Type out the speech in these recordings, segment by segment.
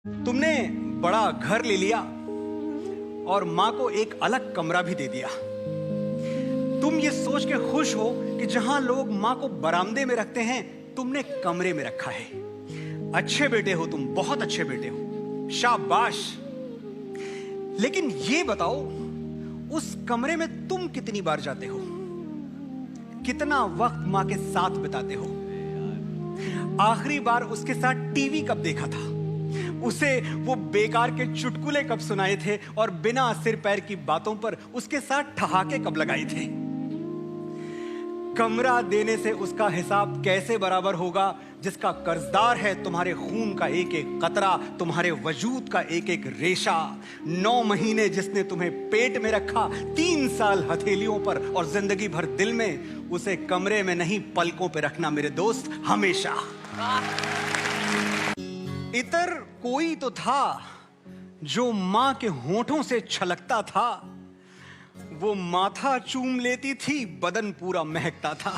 तुमने बड़ा घर ले लिया और माँ को एक अलग कमरा भी दे दिया। तुम ये सोच के खुश हो कि जहां लोग माँ को बरामदे में रखते हैं, तुमने कमरे में रखा है। अच्छे बेटे हो तुम, बहुत अच्छे बेटे हो, शाबाश। लेकिन ये बताओ, उस कमरे में तुम कितनी बार जाते हो? कितना वक्त माँ के साथ बिताते हो? आखिरी बार उसके साथ टीवी कब देखा था? उसे वो बेकार के चुटकुले कब सुनाए थे और बिना सिर पैर की बातों पर उसके साथ ठहाके कब लगाए थे? कमरा देने से उसका हिसाब कैसे बराबर होगा जिसका कर्जदार है तुम्हारे खून का एक एक कतरा, तुम्हारे वजूद का एक एक रेशा। 9 महीने जिसने तुम्हें पेट में रखा, 3 साल हथेलियों पर और जिंदगी भर दिल में। उसे कमरे में नहीं, पलकों पे रखना मेरे दोस्त, हमेशा। इतर कोई तो था जो मां के होठों से छलकता था। वो माथा चूम लेती थी, बदन पूरा महकता था।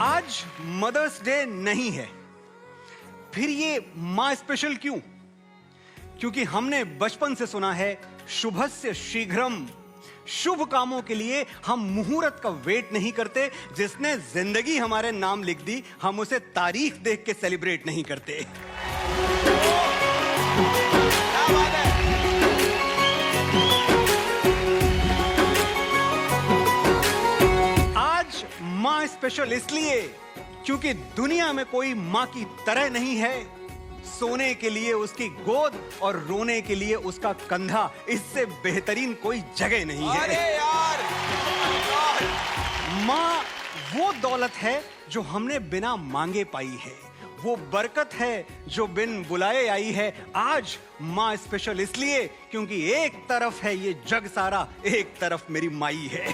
आज मदर्स डे नहीं है, फिर ये मां स्पेशल क्यों? क्योंकि हमने बचपन से सुना है, शुभस्य शीघ्रम। शुभ कामों के लिए हम मुहूर्त का वेट नहीं करते। जिसने जिंदगी हमारे नाम लिख दी, हम उसे तारीख देख के सेलिब्रेट नहीं करते। आज मां स्पेशल इसलिए क्योंकि दुनिया में कोई मां की तरह नहीं है। सोने के लिए उसकी गोद और रोने के लिए उसका कंधा, इससे बेहतरीन कोई जगह नहीं है। अरे यार! माँ वो दौलत है जो हमने बिना मांगे पाई है। वो बरकत है जो बिन बुलाए आई है। आज माँ स्पेशल इसलिए क्योंकि एक तरफ है ये जग सारा, एक तरफ मेरी माई है।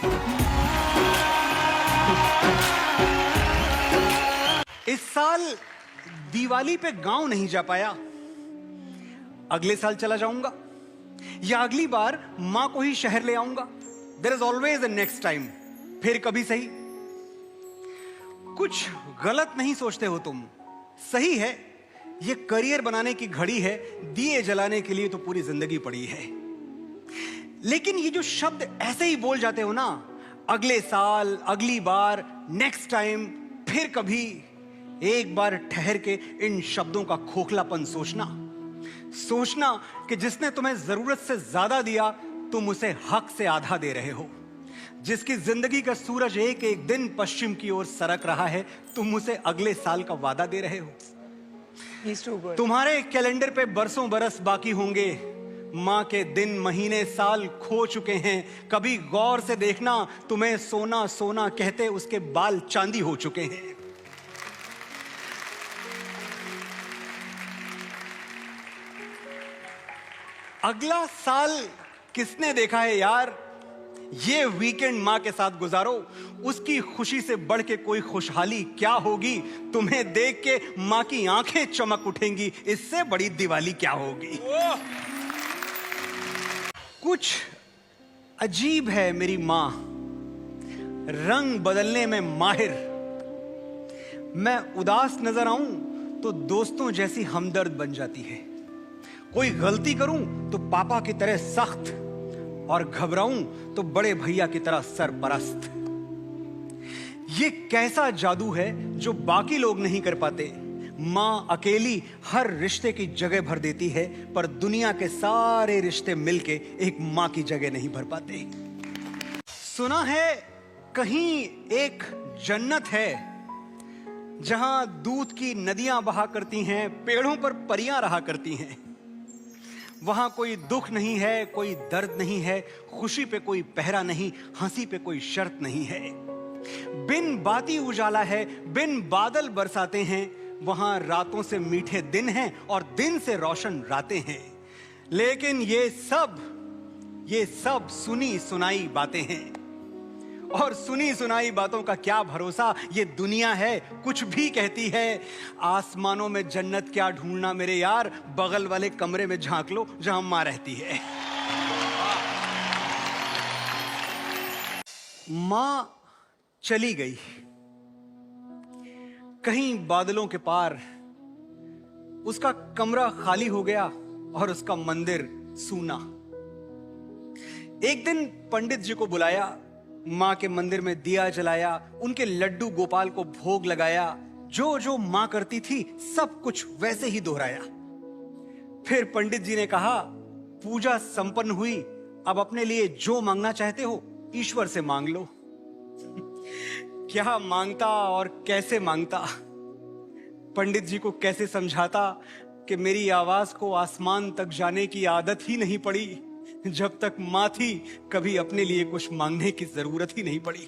इस साल दिवाली पे गांव नहीं जा पाया, अगले साल चला जाऊंगा, या अगली बार मां को ही शहर ले आऊंगा। There is always a next time. फिर कभी सही। कुछ गलत नहीं सोचते हो तुम, सही है। ये करियर बनाने की घड़ी है, दिए जलाने के लिए तो पूरी जिंदगी पड़ी है। लेकिन ये जो शब्द ऐसे ही बोल जाते हो ना, अगले साल, अगली बार, नेक्स्ट टाइम, फिर कभी, एक बार ठहर के इन शब्दों का खोखलापन सोचना कि जिसने तुम्हें जरूरत से ज्यादा दिया, तुम उसे हक से आधा दे रहे हो। जिसकी जिंदगी का सूरज एक एक दिन पश्चिम की ओर सरक रहा है, तुम उसे अगले साल का वादा दे रहे हो। तुम्हारे कैलेंडर पे बरसों बरस बाकी होंगे। मां के दिन, महीने, साल खो चुके हैं। कभी गौर से देखना, तुम्हें सोना सोना कहते उसके बाल चांदी हो चुके हैं। अगला साल किसने देखा है यार? ये वीकेंड मां के साथ गुजारो। उसकी खुशी से बढ़ के कोई खुशहाली क्या होगी? तुम्हें देख के मां की आंखें चमक उठेंगी, इससे बड़ी दिवाली क्या होगी? कुछ अजीब है मेरी मां, रंग बदलने में माहिर। मैं उदास नजर आऊं तो दोस्तों जैसी हमदर्द बन जाती है। कोई गलती करूं तो पापा की तरह सख्त, और घबराऊं तो बड़े भैया की तरह सरपरस्त। ये कैसा जादू है जो बाकी लोग नहीं कर पाते? मां अकेली हर रिश्ते की जगह भर देती है, पर दुनिया के सारे रिश्ते मिलके एक मां की जगह नहीं भर पाते। सुना है कहीं एक जन्नत है जहां दूध की नदियां बहा करती हैं, पेड़ों पर परियां रहा करती हैं। वहां कोई दुख नहीं है, कोई दर्द नहीं है, खुशी पे कोई पहरा नहीं, हंसी पे कोई शर्त नहीं है। बिन बाती उजाला है, बिन बादल बरसाते हैं। वहां रातों से मीठे दिन हैं और दिन से रोशन रातें हैं। लेकिन ये सब सुनी सुनाई बातें हैं। और सुनी सुनाई बातों का क्या भरोसा? ये दुनिया है, कुछ भी कहती है। आसमानों में जन्नत क्या ढूंढना मेरे यार, बगल वाले कमरे में झांक लो जहां मां रहती है। मां चली गई, कहीं बादलों के पार उसका कमरा खाली हो गया और उसका मंदिर सूना। एक दिन पंडित जी को बुलाया, मां के मंदिर में दिया जलाया, उनके लड्डू गोपाल को भोग लगाया, जो जो मां करती थी सब कुछ वैसे ही दोहराया। फिर पंडित जी ने कहा, पूजा संपन्न हुई, अब अपने लिए जो मांगना चाहते हो ईश्वर से मांग लो। क्या मांगता और कैसे मांगता, पंडित जी को कैसे समझाता कि मेरी आवाज को आसमान तक जाने की आदत ही नहीं पड़ी। जब तक मां थी कभी अपने लिए कुछ मांगने की जरूरत ही नहीं पड़ी।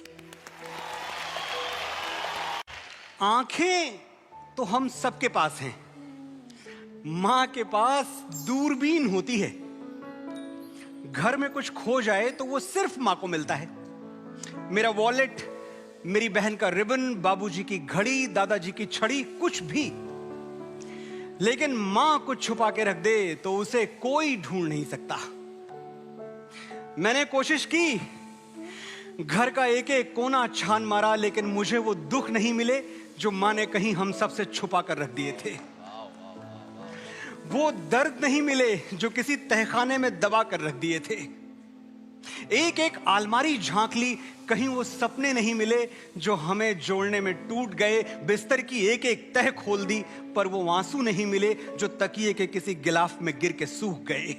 आंखें तो हम सबके पास हैं, मां के पास दूरबीन होती है। घर में कुछ खो जाए तो वो सिर्फ मां को मिलता है। मेरा वॉलेट, मेरी बहन का रिबन, बाबूजी की घड़ी, दादाजी की छड़ी, कुछ भी। लेकिन मां कुछ छुपा के रख दे तो उसे कोई ढूंढ नहीं सकता। मैंने कोशिश की, घर का एक एक कोना छान मारा, लेकिन मुझे वो दुख नहीं मिले जो मां ने कहीं हम सबसे छुपा कर रख दिए थे। वो दर्द नहीं मिले जो किसी तहखाने में दबा कर रख दिए थे। एक एक अलमारी झांक ली, कहीं वो सपने नहीं मिले जो हमें जोड़ने में टूट गए। बिस्तर की एक एक तह खोल दी, पर वो आंसू नहीं मिले जो तकिए के किसी गिलाफ में गिर के सूख गए।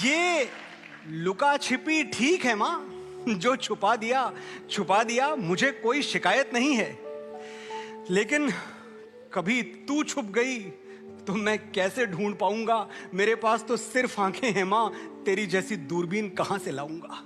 ये लुका छिपी ठीक है मां, जो छुपा दिया, मुझे कोई शिकायत नहीं है। लेकिन कभी तू छुप गई तो मैं कैसे ढूंढ पाऊंगा? मेरे पास तो सिर्फ आंखें हैं मां, तेरी जैसी दूरबीन कहां से लाऊंगा?